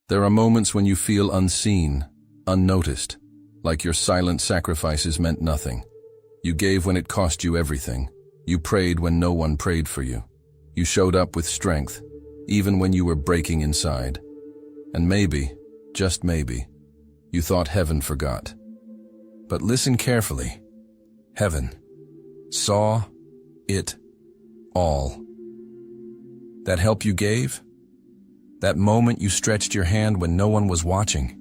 There are moments when you feel unseen, unnoticed, like your silent sacrifices meant nothing. You gave when it cost you everything. You prayed when no one prayed for you. You showed up with strength, even when you were breaking inside. And maybe, just maybe, you thought heaven forgot. But listen carefully. Heaven saw it all. That help you gave? That moment you stretched your hand when no one was watching?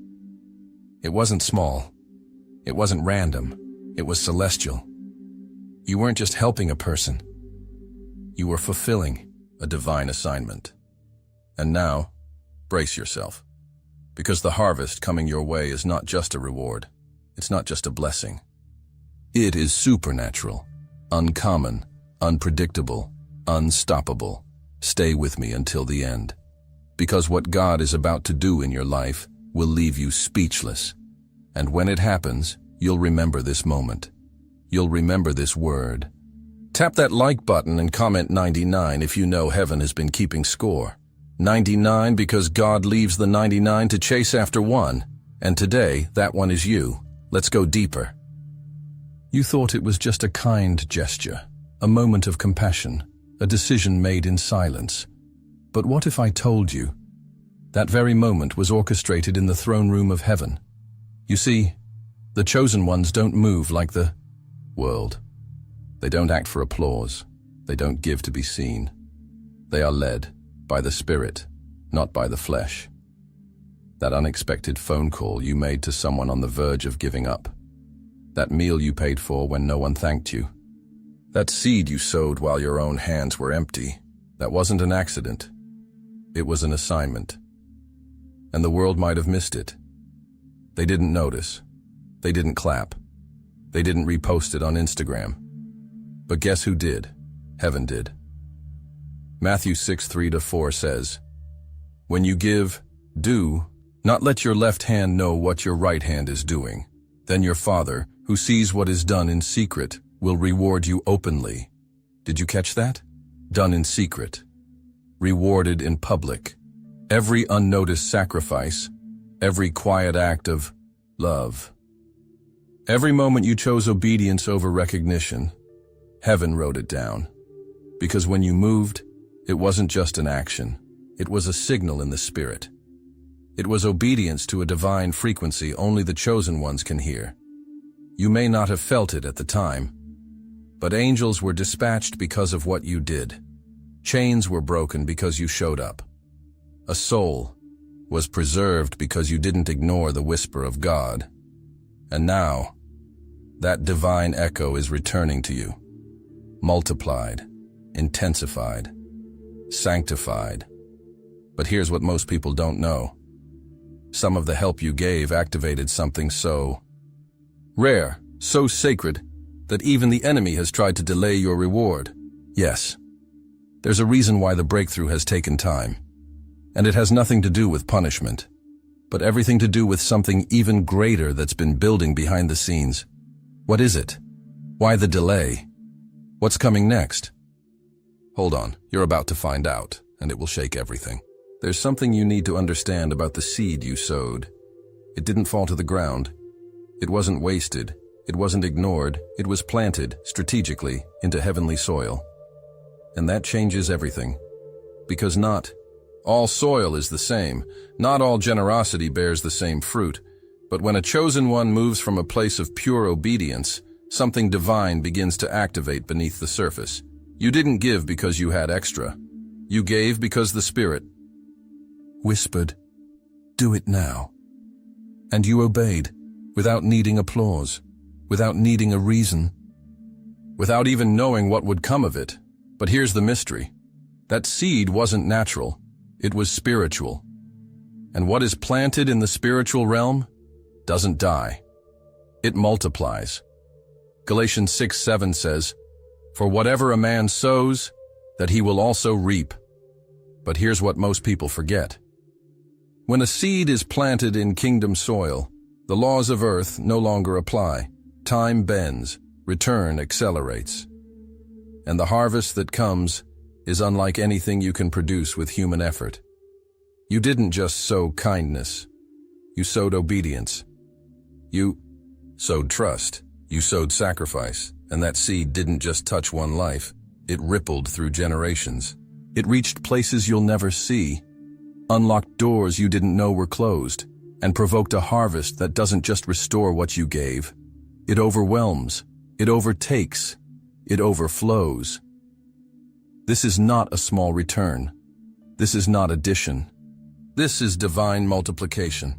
It wasn't small. It wasn't random. It was celestial. You weren't just helping a person. You were fulfilling a divine assignment. And now, brace yourself. Because the harvest coming your way is not just a reward. It's not just a blessing. It is supernatural, uncommon, unpredictable, unstoppable. Stay with me until the end. Because what God is about to do in your life will leave you speechless. And when it happens, you'll remember this moment. You'll remember this word. Tap that like button and comment 99 if you know heaven has been keeping score. 99 because God leaves the 99 to chase after one. And today, that one is you. Let's go deeper. You thought it was just a kind gesture, a moment of compassion, a decision made in silence. But what if I told you that very moment was orchestrated in the throne room of heaven? You see, the chosen ones don't move like the world. They don't act for applause. They don't give to be seen. They are led by the Spirit, not by the flesh. That unexpected phone call you made to someone on the verge of giving up. That meal you paid for when no one thanked you. That seed you sowed while your own hands were empty. That wasn't an accident. It was an assignment. And the world might have missed it. They didn't notice. They didn't clap. They didn't repost it on Instagram. But guess who did? Heaven did. Matthew 6:3-4 says, "When you give, do not let your left hand know what your right hand is doing. Then your Father, who sees what is done in secret, will reward you openly." Did you catch that? Done in secret. Rewarded in public. Every unnoticed sacrifice, every quiet act of love. Every moment you chose obedience over recognition, heaven wrote it down. Because when you moved, it wasn't just an action. It was a signal in the Spirit. It was obedience to a divine frequency only the chosen ones can hear. You may not have felt it at the time, but angels were dispatched because of what you did. Chains were broken because you showed up. A soul was preserved because you didn't ignore the whisper of God. And now, that divine echo is returning to you. Multiplied, intensified, sanctified. But here's what most people don't know. Some of the help you gave activated something so rare, so sacred, that even the enemy has tried to delay your reward. Yes, there's a reason why the breakthrough has taken time. And it has nothing to do with punishment, but everything to do with something even greater that's been building behind the scenes. What is it? Why the delay? What's coming next? Hold on, you're about to find out, and it will shake everything. There's something you need to understand about the seed you sowed. It didn't fall to the ground. It wasn't wasted. It wasn't ignored. It was planted, strategically, into heavenly soil. And that changes everything. Because not all soil is the same. Not all generosity bears the same fruit. But when a chosen one moves from a place of pure obedience, something divine begins to activate beneath the surface. You didn't give because you had extra. You gave because the Spirit whispered, "Do it now." And you obeyed, without needing applause, without needing a reason, without even knowing what would come of it. But here's the mystery. That seed wasn't natural. It was spiritual. And what is planted in the spiritual realm doesn't die. It multiplies. Galatians 6:7 says, "For whatever a man sows, that he will also reap." But here's what most people forget. When a seed is planted in kingdom soil, the laws of earth no longer apply. Time bends, return accelerates. And the harvest that comes is unlike anything you can produce with human effort. You didn't just sow kindness. You sowed obedience. You sowed trust. You sowed sacrifice. And that seed didn't just touch one life. It rippled through generations. It reached places you'll never see, unlocked doors you didn't know were closed, and provoked a harvest that doesn't just restore what you gave. It overwhelms. It overtakes. It overflows. This is not a small return. This is not addition. This is divine multiplication.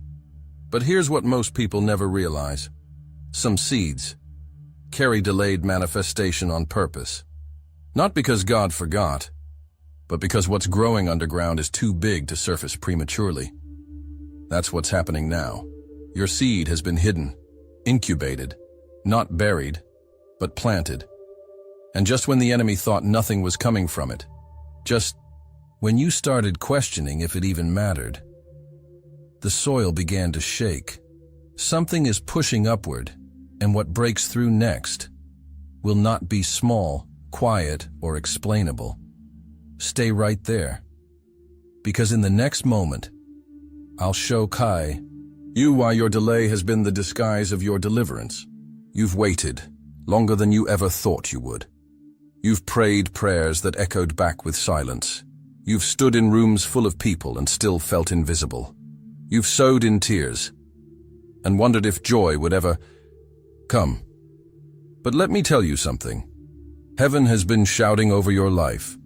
But here's what most people never realize. Some seeds carry delayed manifestation on purpose. Not because God forgot, but because what's growing underground is too big to surface prematurely. That's what's happening now. Your seed has been hidden, incubated, not buried, but planted. And just when the enemy thought nothing was coming from it, just when you started questioning if it even mattered, the soil began to shake. Something is pushing upward, and what breaks through next will not be small, quiet, or explainable. Stay right there, because in the next moment, I'll show Kai you why your delay has been the disguise of your deliverance. You've waited longer than you ever thought you would. You've prayed prayers that echoed back with silence. You've stood in rooms full of people and still felt invisible. You've sowed in tears and wondered if joy would ever come. But let me tell you something. Heaven has been shouting over your life.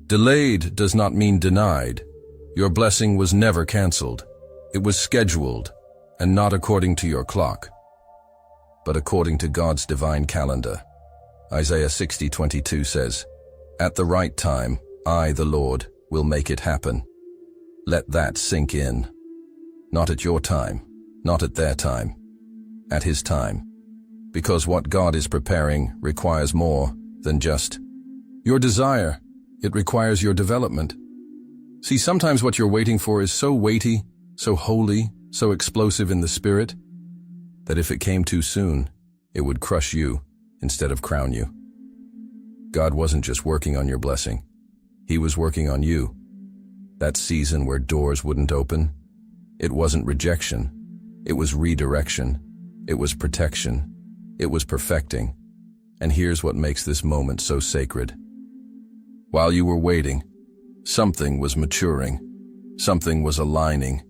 Delayed does not mean denied. Your blessing was never canceled. It was scheduled, and not according to your clock, but according to God's divine calendar. Isaiah 60:22 says, "At the right time, I, the Lord, will make it happen." Let that sink in. Not at your time, not at their time, at His time. Because what God is preparing requires more than just your desire. It requires your development. See, sometimes what you're waiting for is so weighty, so holy, so explosive in the spirit, that if it came too soon, it would crush you instead of crown you. God wasn't just working on your blessing. He was working on you. That season where doors wouldn't open, it wasn't rejection. It was redirection. It was protection. It was perfecting. And here's what makes this moment so sacred. While you were waiting, something was maturing. Something was aligning.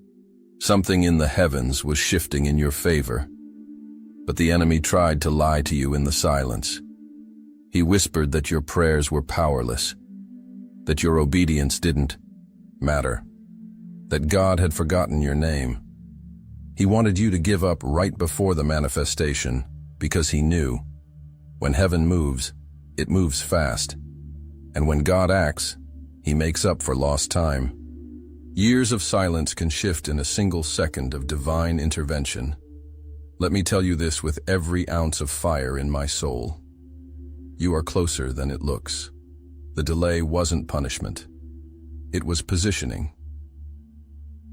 Something in the heavens was shifting in your favor. But the enemy tried to lie to you in the silence. He whispered that your prayers were powerless, that your obedience didn't matter, that God had forgotten your name. He wanted you to give up right before the manifestation because he knew when heaven moves, it moves fast. And when God acts, he makes up for lost time. Years of silence can shift in a single second of divine intervention. Let me tell you this with every ounce of fire in my soul. You are closer than it looks. The delay wasn't punishment. It was positioning.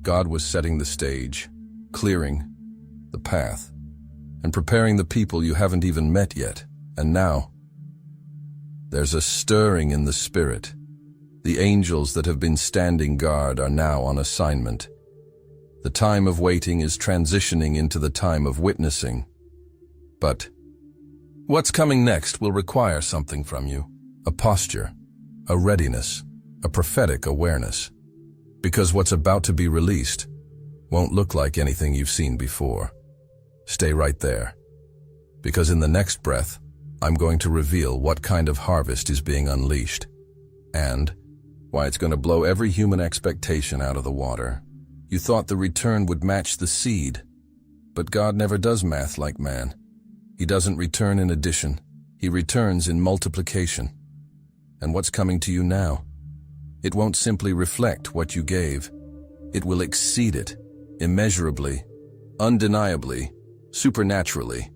God was setting the stage, clearing the path, and preparing the people you haven't even met yet. And now, there's a stirring in the spirit. The angels that have been standing guard are now on assignment. The time of waiting is transitioning into the time of witnessing. But what's coming next will require something from you. A posture, a readiness, a prophetic awareness. Because what's about to be released won't look like anything you've seen before. Stay right there. Because in the next breath, I'm going to reveal what kind of harvest is being unleashed, and why it's going to blow every human expectation out of the water. You thought the return would match the seed, but God never does math like man. He doesn't return in addition. He returns in multiplication. And what's coming to you now? It won't simply reflect what you gave. It will exceed it, immeasurably, undeniably, supernaturally.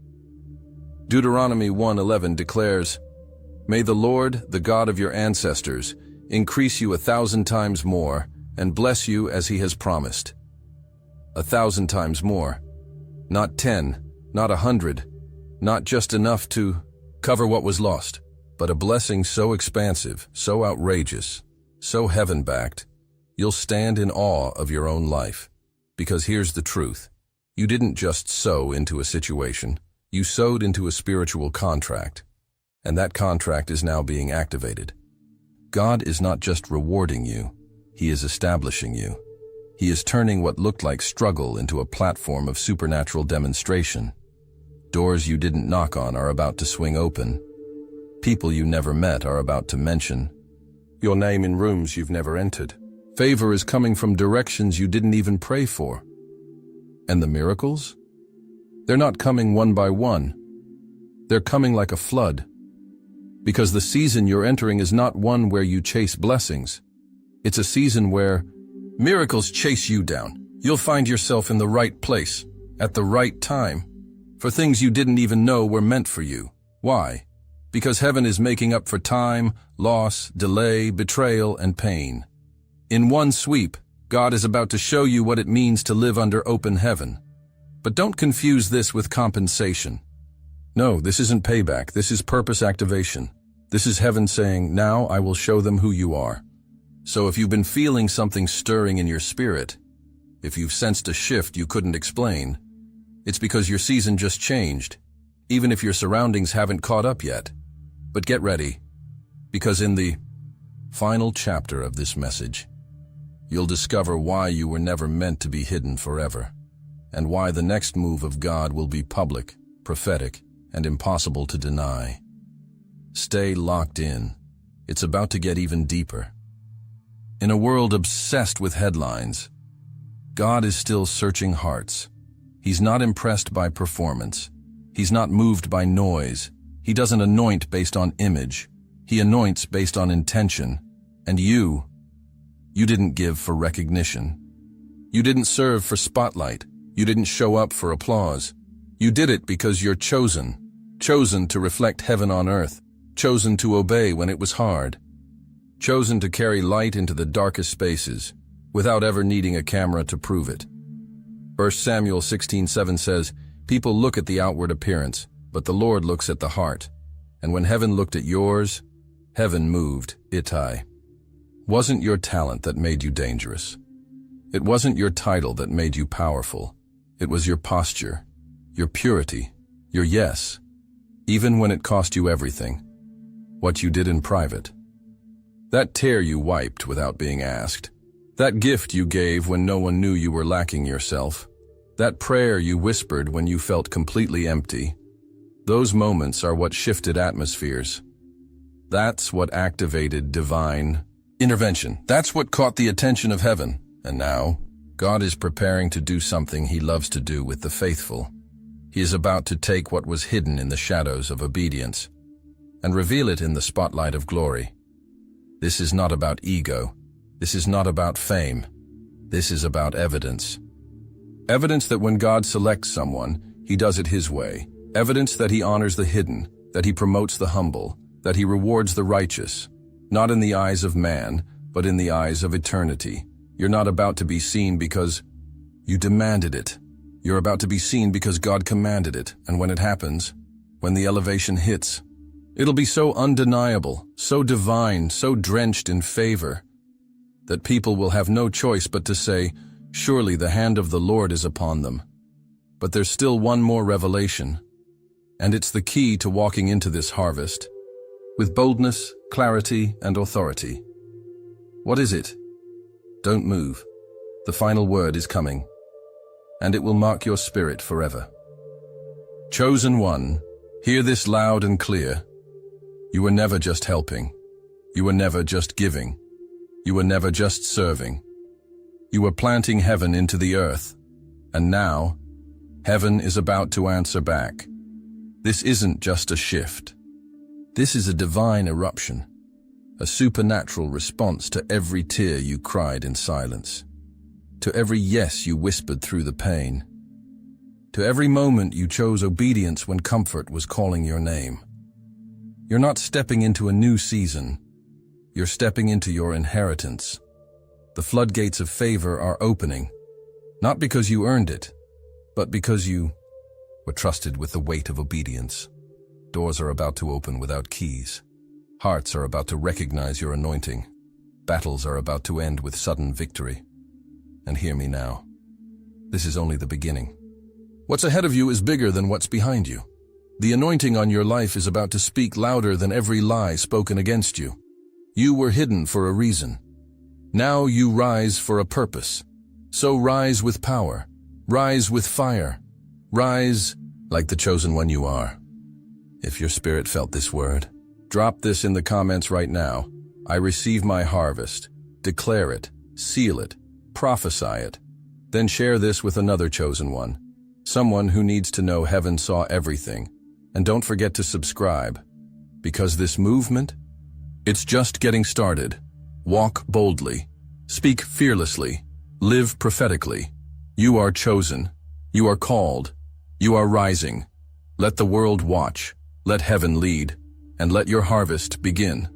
Deuteronomy 1:11 declares, "May the Lord, the God of your ancestors, increase you 1,000 times more and bless you as he has promised." 1,000 times more. Not 10, not 100, not just enough to cover what was lost, but a blessing so expansive, so outrageous, so heaven-backed, You'll stand in awe of your own life. Because here's the truth. You didn't just sow into a situation. You sowed into a spiritual contract. And that contract is now being activated. God is not just rewarding you. He is establishing you. He is turning what looked like struggle into a platform of supernatural demonstration. Doors you didn't knock on are about to swing open. People you never met are about to mention your name in rooms you've never entered. Favor is coming from directions you didn't even pray for. And the miracles? They're not coming one by one. They're coming like a flood. Because the season you're entering is not one where you chase blessings. It's a season where miracles chase you down. You'll find yourself in the right place, at the right time, for things you didn't even know were meant for you. Why? Because heaven is making up for time, loss, delay, betrayal, and pain. In one sweep, God is about to show you what it means to live under open heaven. But don't confuse this with compensation. No, this isn't payback. This is purpose activation. This is heaven saying, now I will show them who you are. So if you've been feeling something stirring in your spirit, if you've sensed a shift you couldn't explain, it's because your season just changed, even if your surroundings haven't caught up yet. But get ready, because in the final chapter of this message, you'll discover why you were never meant to be hidden forever, and why the next move of God will be public, prophetic, and impossible to deny. Stay locked in. It's about to get even deeper. In a world obsessed with headlines, God is still searching hearts. He's not impressed by performance. He's not moved by noise. He doesn't anoint based on image. He anoints based on intention. And you didn't give for recognition. You didn't serve for spotlight. You didn't show up for applause. You did it because you're chosen to reflect heaven on earth, chosen to obey when it was hard, chosen to carry light into the darkest spaces without ever needing a camera to prove it. 1 Samuel 16:7 says, "People look at the outward appearance, but the Lord looks at the heart." And when heaven looked at yours, heaven moved, Ittai. Wasn't your talent that made you dangerous. It wasn't your title that made you powerful. It was your posture, your purity, your yes, even when it cost you everything. What you did in private. That tear you wiped without being asked. That gift you gave when no one knew you were lacking yourself. That prayer you whispered when you felt completely empty. Those moments are what shifted atmospheres. That's what activated divine intervention. That's what caught the attention of heaven. And now, God is preparing to do something he loves to do with the faithful. He is about to take what was hidden in the shadows of obedience and reveal it in the spotlight of glory. This is not about ego. This is not about fame. This is about evidence. Evidence that when God selects someone, he does it his way. Evidence that he honors the hidden, that he promotes the humble, that he rewards the righteous. Not in the eyes of man, but in the eyes of eternity. You're not about to be seen because you demanded it. You're about to be seen because God commanded it, and when it happens, when the elevation hits, it'll be so undeniable, so divine, so drenched in favor, that people will have no choice but to say, surely the hand of the Lord is upon them. But there's still one more revelation, and it's the key to walking into this harvest with boldness, clarity, and authority. What is it? Don't move. The final word is coming, and it will mark your spirit forever. Chosen one, hear this loud and clear. You were never just helping. You were never just giving. You were never just serving. You were planting heaven into the earth, and now, heaven is about to answer back. This isn't just a shift. This is a divine eruption, a supernatural response to every tear you cried in silence, to every yes you whispered through the pain, to every moment you chose obedience when comfort was calling your name. You're not stepping into a new season. You're stepping into your inheritance. The floodgates of favor are opening, not because you earned it, but because you were trusted with the weight of obedience. Doors are about to open without keys. Hearts are about to recognize your anointing. Battles are about to end with sudden victory. And hear me now. This is only the beginning. What's ahead of you is bigger than what's behind you. The anointing on your life is about to speak louder than every lie spoken against you. You were hidden for a reason. Now you rise for a purpose. So rise with power. Rise with fire. Rise like the chosen one you are. If your spirit felt this word, drop this in the comments right now. I receive my harvest. Declare it, seal it, prophesy it. Then share this with another chosen one, someone who needs to know heaven saw everything. And don't forget to subscribe, because this movement, it's just getting started. Walk boldly, speak fearlessly, live prophetically. You are chosen, you are called, you are rising. Let the world watch, let heaven lead, and let your harvest begin.